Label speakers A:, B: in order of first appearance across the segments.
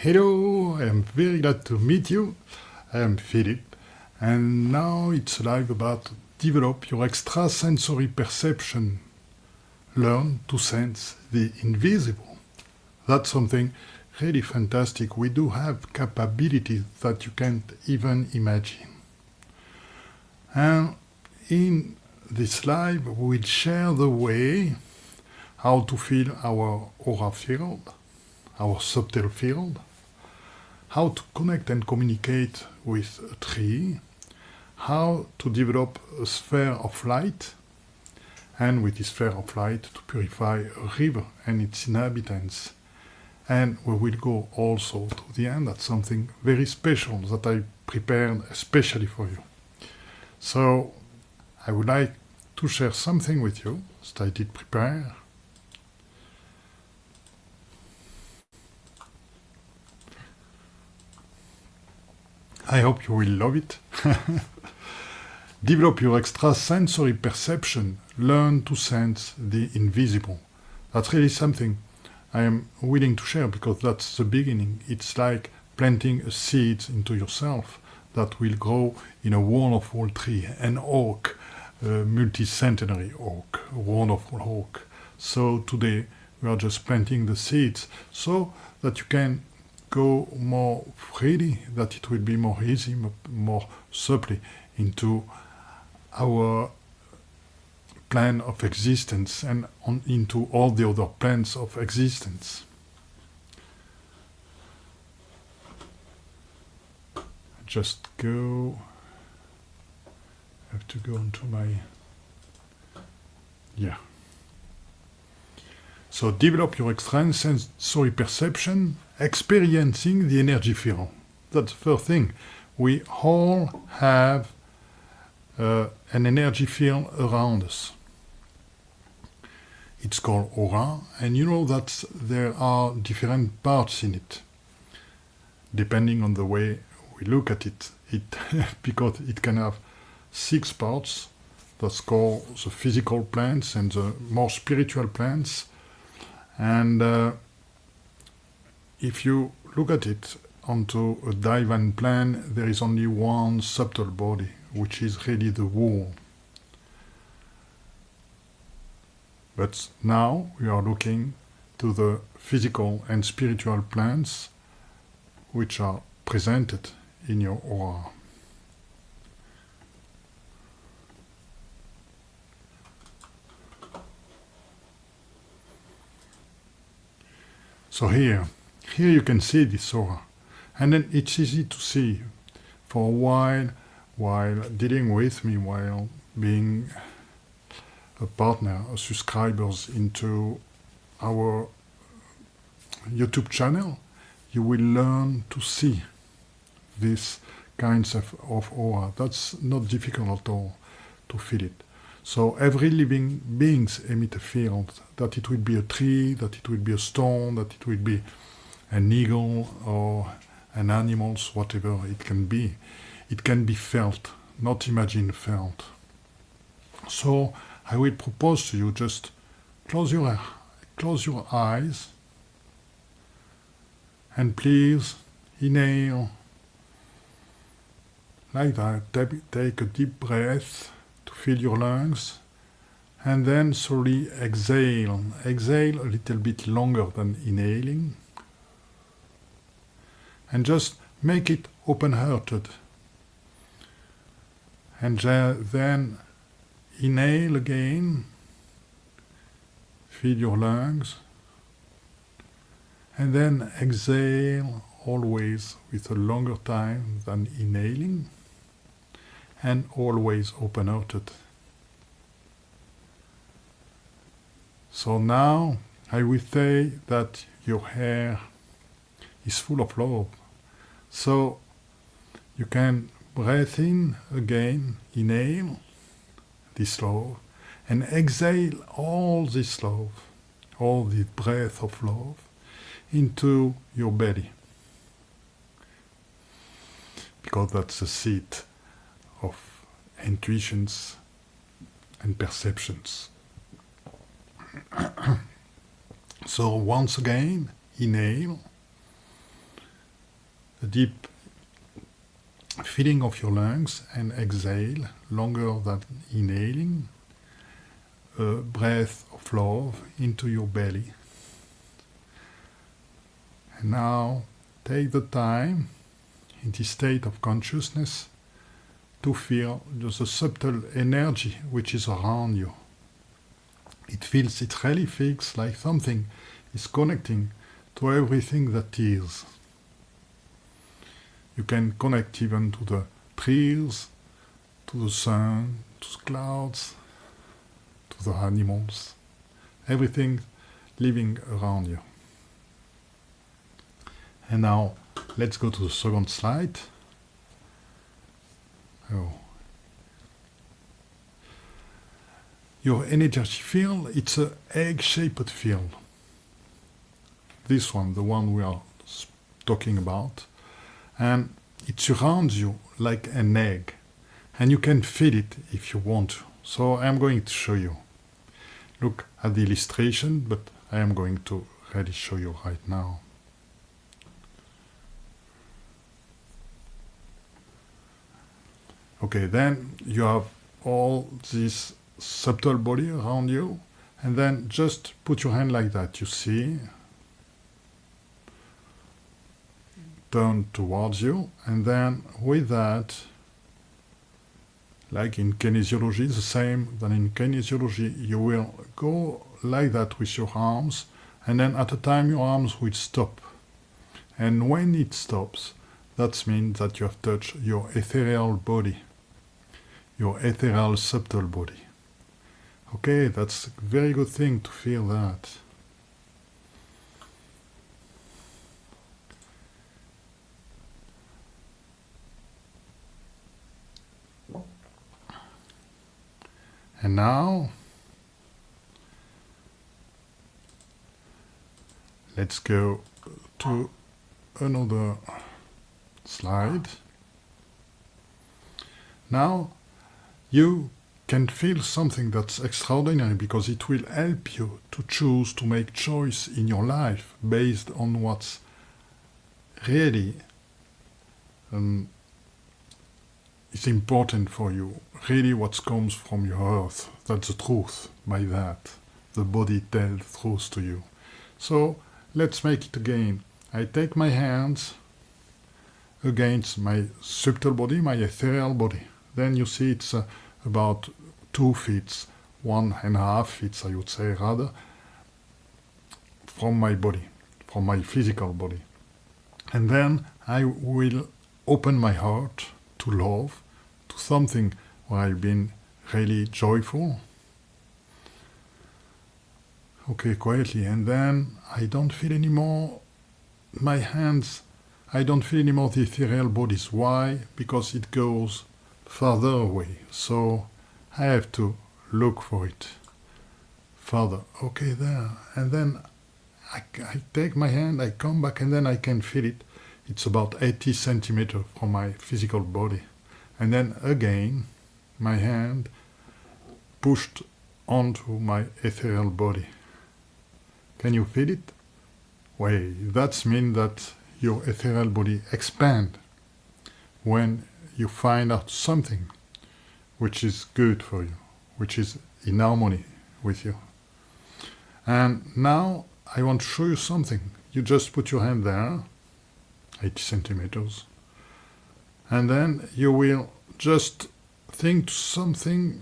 A: Hello, I am very glad to meet you. I am Philip, and now it's live about develop your extrasensory perception. Learn to sense the invisible. That's something really fantastic. We do have capabilities that you can't even imagine. And in this live, we will share the way how to feel our aura field, our subtle field, how to connect and communicate with a tree, how to develop a sphere of light, and with this sphere of light to purify a river and its inhabitants. And we will go also to the end at something very special that I prepared especially for you. So I would like to share something with you that I did prepare. I hope you will love it. Develop your extrasensory perception. Learn to sense the invisible. That's really something I am willing to share because that's the beginning. It's like planting a seed into yourself that will grow in a wonderful tree, an oak, a multi-centenary oak, a wonderful oak. So today we are just planting the seeds so that you can go more freely, that it will be more easy, more subtly into our plan of existence and into all the other plans of existence. Just go, I have to go into my, So develop your extrasensory perception, experiencing the energy field. That's the first thing. We all have an energy field around us. It's called aura, and you know that there are different parts in it, depending on the way we look at it. Because it can have 6 parts. That's called the physical plans and the more spiritual plans. And if you look at it onto a divine plan, there is only one subtle body, which is really the whole. But now we are looking to the physical and spiritual plans, which are presented in your aura. So here you can see this aura, and then it's easy to see. For a while dealing with me, while being a partner, a subscribers into our YouTube channel, you will learn to see these kinds of aura. That's not difficult at all to feel it. So every living beings emit a field, that it will be a tree, that it will be a stone, that it will be an eagle or an animal, whatever it can be. It can be felt, not imagined, felt. So I will propose to you just close your eyes and please inhale like that. Take a deep breath to fill your lungs, and then slowly exhale. Exhale a little bit longer than inhaling, and just make it open-hearted. And then inhale again, fill your lungs, and then exhale always with a longer time than inhaling, and always open-hearted. So now I will say that your hair is full of love. So you can breathe in again, inhale this love, and exhale all this love, all the breath of love into your belly. Because that's the seat of intuitions and perceptions. So once again, inhale, a deep filling of your lungs and exhale longer than inhaling. A breath of love into your belly. And now take the time in this state of consciousness to feel the subtle energy which is around you. It really feels like something is connecting to everything that is. You can connect even to the trees, to the sun, to the clouds, to the animals, everything living around you. And now let's go to the second slide. Your energy field, it's an egg-shaped field. This one, the one we are talking about. And it surrounds you like an egg. And you can feel it if you want to. So I'm going to show you. Look at the illustration, but I am going to really show you right now. Okay, then you have all this subtle body around you, and then just put your hand like that, you see, turn towards you, and then with that, like in kinesiology, the same than in kinesiology, you will go like that with your arms, and then at a time your arms will stop. And when it stops, that means that you have touched your ethereal body, your ethereal subtle body. Okay, that's a very good thing to feel that. And now, let's go to another slide. Now, you can feel something that's extraordinary because it will help you to choose to make choice in your life based on what's really is important for you, really what comes from your earth. That's the truth by that. The body tells the truth to you. So let's make it again. I take my hands against my subtle body, my ethereal body. Then you see it's about 2 feet, 1.5 feet, I would say rather, from my body, from my physical body. And then I will open my heart to love, to something where I've been really joyful. Okay, quietly. And then I don't feel anymore my hands, I don't feel anymore the ethereal bodies. Why? Because it goes further away. So I have to look for it further. Okay, there. And then I take my hand, I come back, and then I can feel it. It's about 80 centimeters from my physical body. And then again, my hand pushed onto my ethereal body. Can you feel it? Wait, that means that your ethereal body expands when you find out something which is good for you, which is in harmony with you. And now I want to show you something. You just put your hand there, 80 centimeters, and then you will just think something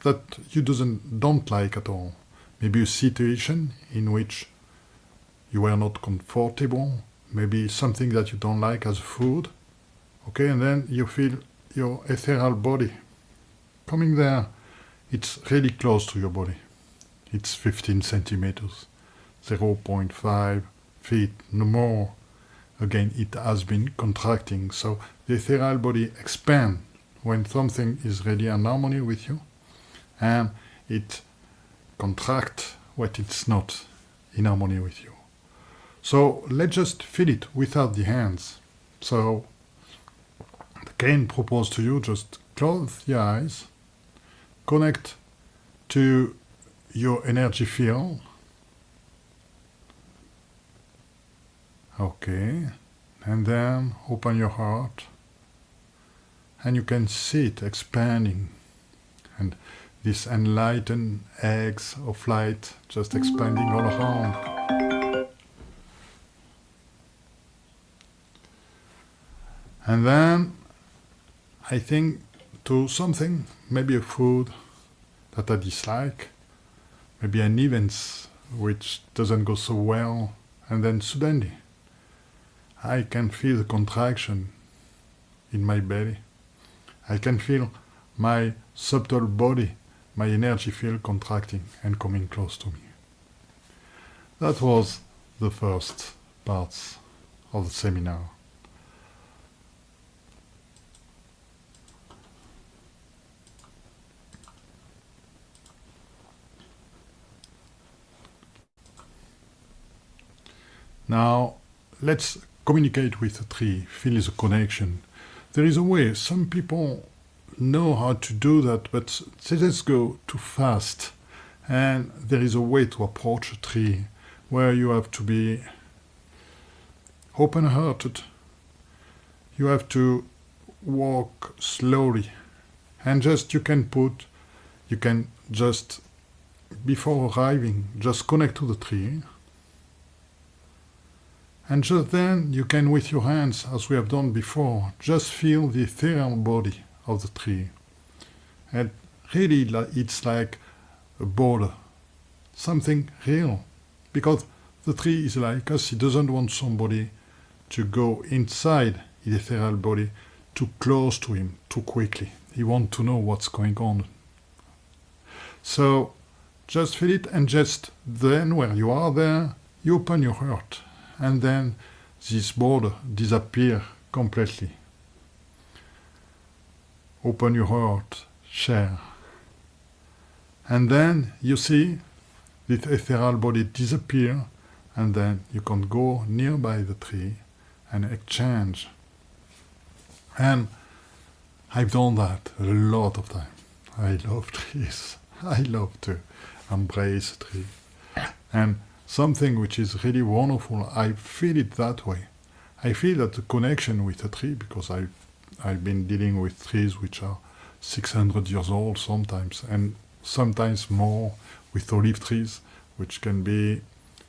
A: that you don't like at all. Maybe a situation in which you were not comfortable, maybe something that you don't like as food. Okay, and then you feel your ethereal body coming there. It's really close to your body. It's 15 centimeters, 0.5 feet, no more. Again, it has been contracting. So the ethereal body expands when something is really in harmony with you, and it contracts when it's not in harmony with you. So let's just feel it without the hands. So I can propose to you, just close your eyes, connect to your energy field. Okay. And then open your heart, and you can see it expanding, and these enlightened eggs of light just expanding all around. And then I think to something, maybe a food that I dislike, maybe an event which doesn't go so well, and then suddenly I can feel the contraction in my belly. I can feel my subtle body, my energy field contracting and coming close to me. That was the first parts of the seminar. Now, let's communicate with the tree, feel the connection. There is a way. Some people know how to do that, but they just go too fast. And there is a way to approach a tree where you have to be open-hearted. You have to walk slowly. And you can just, before arriving, just connect to the tree. And just then you can, with your hands, as we have done before, just feel the ethereal body of the tree. And really it's like a border, something real. Because the tree is like us, he doesn't want somebody to go inside his ethereal body too close to him too quickly. He wants to know what's going on. So just feel it, and just then when you are there, you open your heart. And then this border disappears completely. Open your heart, share. And then you see this ethereal body disappear, and then you can go nearby the tree and exchange. And I've done that a lot of times. I love trees. I love to embrace a tree. And something which is really wonderful, I feel it that way. I feel that the connection with a tree, because I've been dealing with trees which are 600 years old sometimes, and sometimes more with olive trees, which can be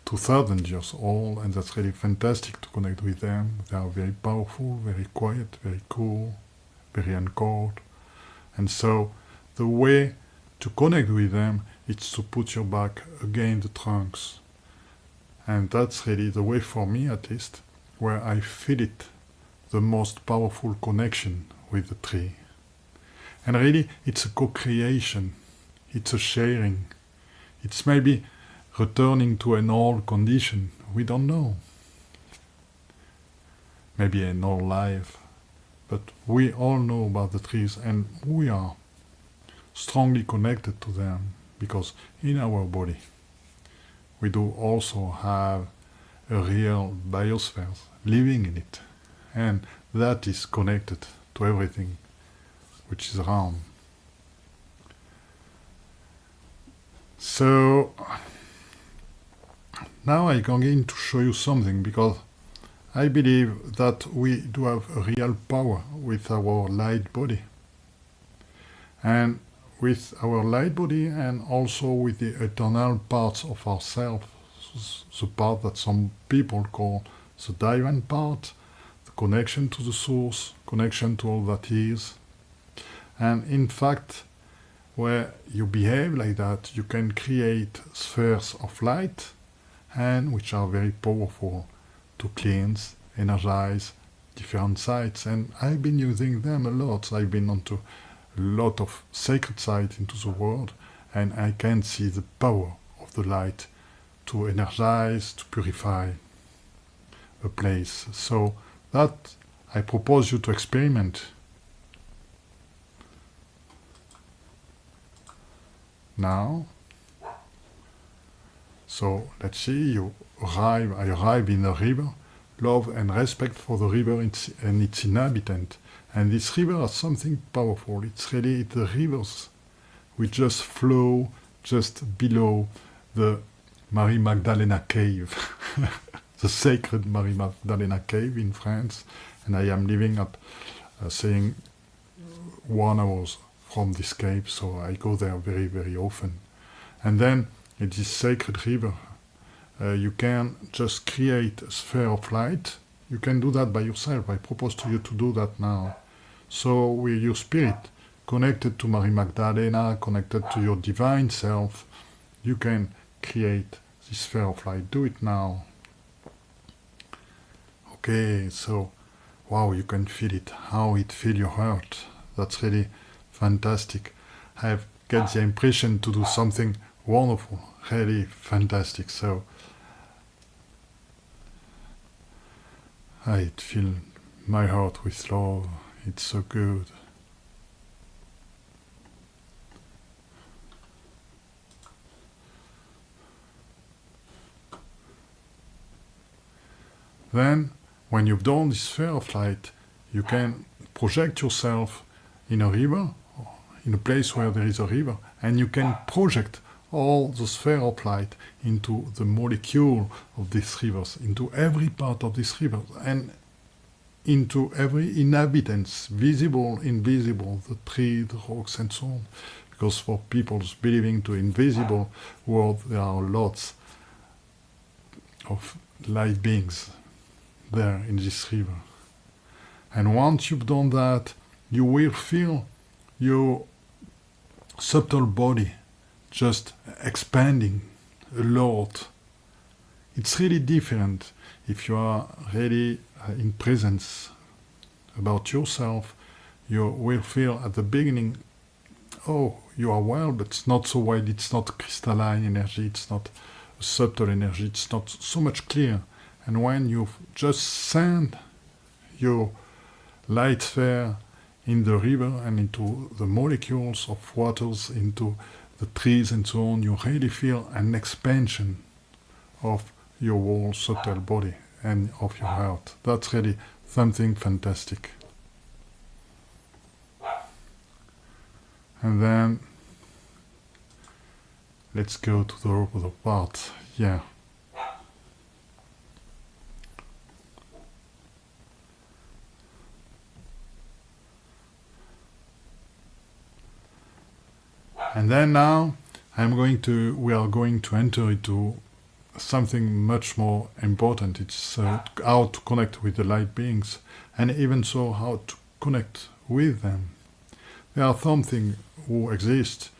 A: 2,000 years old, and that's really fantastic to connect with them. They are very powerful, very quiet, very cool, very anchored. And so the way to connect with them is to put your back against the trunks. And that's really the way, for me at least, where I feel it, the most powerful connection with the tree. And really, it's a co-creation, it's a sharing, it's maybe returning to an old condition, we don't know. Maybe an old life, but we all know about the trees, and we are strongly connected to them, because in our body, we do also have a real biosphere living in it, and that is connected to everything which is around. So now I'm going to show you something, because I believe that we do have a real power with our light body. And with our light body, and also with the eternal parts of ourselves, the part that some people call the divine part, the connection to the source, connection to all that is. And in fact, where you behave like that, you can create spheres of light, and which are very powerful to cleanse, energize different sites. And I've been using them a lot. I've been onto a lot of sacred sites into the world, and I can see the power of the light to energize, to purify a place. So that I propose you to experiment. Now, so let's see, I arrive in a river, love and respect for the river and its inhabitant. And this river has something powerful. It's really the rivers which just flow just below the Marie Magdalena cave. the sacred Marie Magdalena cave in France, and I am living at, saying, 1 hour from this cave, so I go there very, very often. And then in this sacred river, you can just create a sphere of light. You can do that by yourself. I propose to you to do that now. So with your spirit, connected to Marie Magdalena, connected to your divine self, you can create this sphere of light. Do it now. Okay, so, wow, you can feel it, how it fills your heart. That's really fantastic. I get the impression to do something wonderful, really fantastic. So, I fill my heart with love. It's so good. Then, when you've done this sphere of light, you can project yourself in a river, in a place where there is a river, and you can project all the sphere of light into the molecule of these rivers, into every part of this river, and into every inhabitants, visible, invisible, the tree, the rocks, and so on. Because for people believing to invisible world, there are lots of light beings there in this river. And once you've done that, you will feel your subtle body just expanding a lot. It's really different if you are really in presence about yourself. You will feel at the beginning, oh, you are wild, but it's not so wild, it's not crystalline energy, it's not subtle energy, it's not so much clear. And when you just send your light sphere in the river and into the molecules of waters, into the trees and so on, you really feel an expansion of your whole subtle body and of your heart. That's really something fantastic. And then let's go to the other part. Yeah. And then now we are going to enter into something much more important. It's how to connect with the light beings, and even so how to connect with them. There are something who exist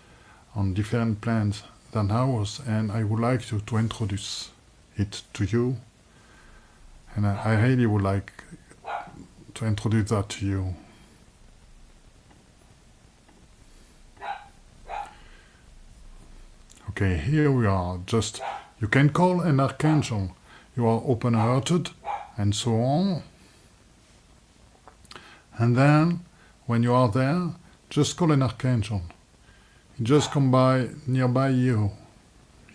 A: on different plans than ours, and I would like to introduce it to you. And I really would like to introduce that to you. Okay, here we are. Just, you can call an archangel. You are open-hearted, and so on. And then, when you are there, just call an archangel. He just come by nearby you,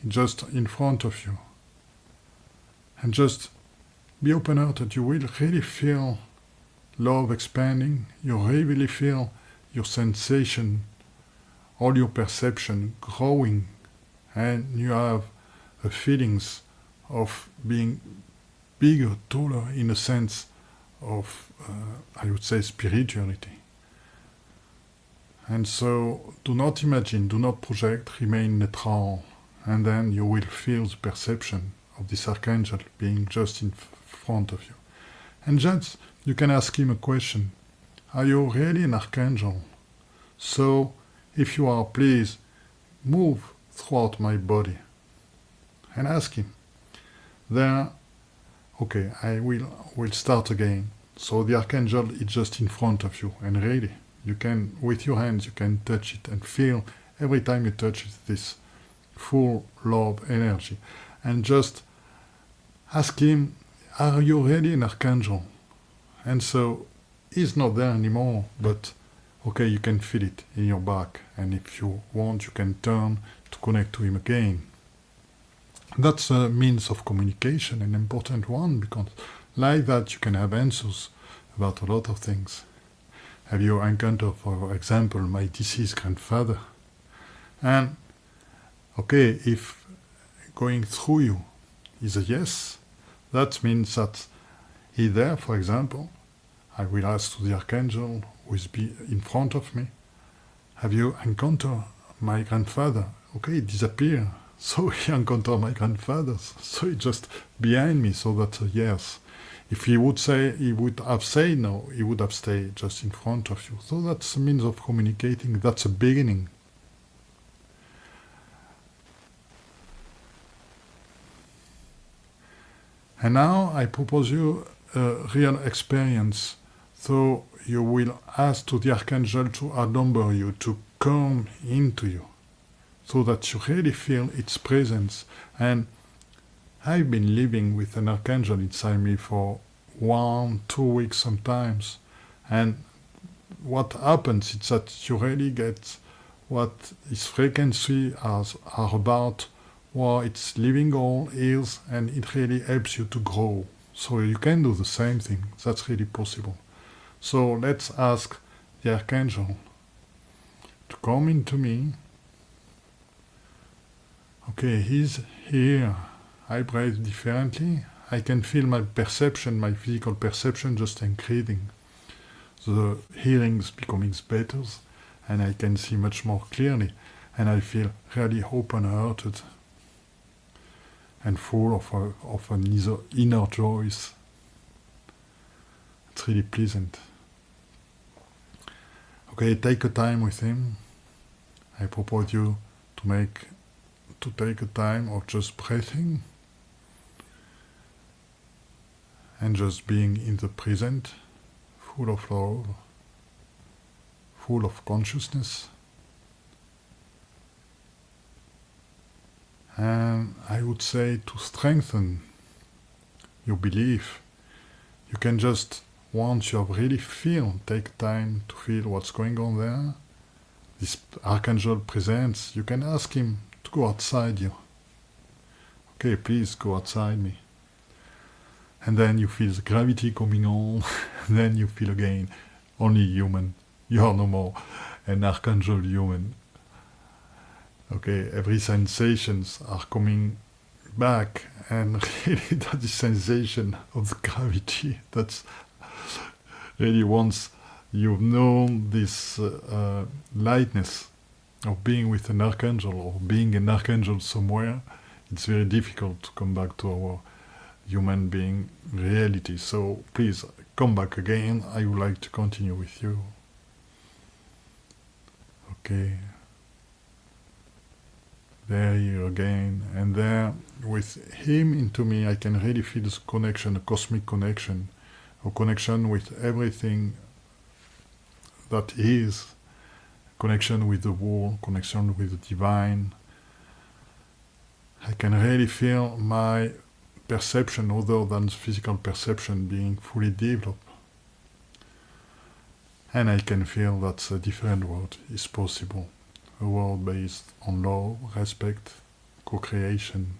A: just in front of you. And just be open-hearted. You will really feel love expanding. You really feel your sensation, all your perception growing. And you have feelings of being bigger, taller, in a sense of, I would say, spirituality. And so, do not imagine, do not project, remain neutral, and then you will feel the perception of this archangel being just in front of you. And just, you can ask him a question. Are you really an archangel? So, if you are, please, move throughout my body. And ask him. Then, okay, I will start again. So the archangel is just in front of you, and really, you can, with your hands, you can touch it and feel every time you touch it, this full love energy. And just ask him, are you really an archangel? And so, he's not there anymore, but okay, you can feel it in your back, and if you want, you can turn to connect to him again. That's a means of communication, an important one, because like that you can have answers about a lot of things. Have you encountered, for example, my deceased grandfather? And, okay, if going through you is a yes, That means that either, for example, I will ask to the archangel who is in front of me, have you encountered my grandfather? Okay, it disappeared. So he encountered my grandfather. So he's just behind me. So that's a yes. If he would have said no, he would have stayed just in front of you. So that's a means of communicating. That's a beginning. And now I propose you a real experience. So you will ask to the archangel to outnumber you, to come into you, so that you really feel its presence. And I've been living with an archangel inside me for 1-2 weeks sometimes. And what happens is that you really get what his frequency are about, what its living goal is, and it really helps you to grow. So you can do the same thing. That's really possible. So let's ask the archangel to come into me. Okay, he's here. I breathe differently. I can feel my perception, my physical perception just increasing. The hearing is becoming better, and I can see much more clearly. And I feel really open-hearted and full of an inner joy. It's really pleasant. Okay, take a time with him. I propose you to take a time of just breathing and just being in the present, full of love, full of consciousness. And I would say to strengthen your belief, you can just, once you have really take time to feel what's going on there, this archangel presents, you can ask him to go outside you. Okay, please go outside me. And then you feel the gravity coming on, and then you feel again, only human. You are no more an archangel human. Okay, every sensations are coming back, and really that is sensation of the gravity. That's really, once you've known this lightness of being with an archangel or being an archangel somewhere, it's very difficult to come back to our human being reality. So please come back again. I would like to continue with you. Okay. There you again, and there with him into me, I can really feel this connection, a cosmic connection, a connection with everything that is, connection with the world, connection with the divine. I can really feel my perception, other than physical perception, being fully developed. And I can feel that a different world is possible. A world based on love, respect, co-creation.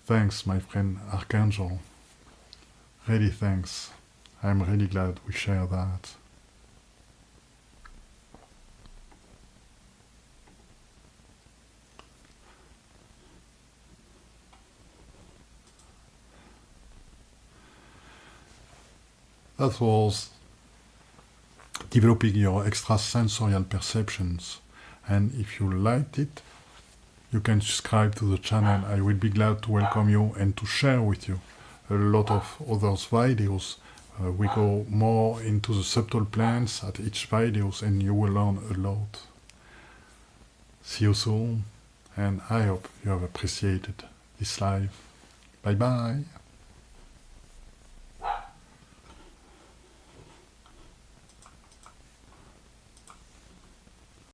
A: Thanks, my friend Archangel. Really thanks. I'm really glad we share that. That was developing your extrasensorial perceptions. And if you liked it, you can subscribe to the channel. I will be glad to welcome you and to share with you a lot of other videos. We go more into the subtle plans at each videos, and you will learn a lot. See you soon, and I hope you have appreciated this live. Bye bye.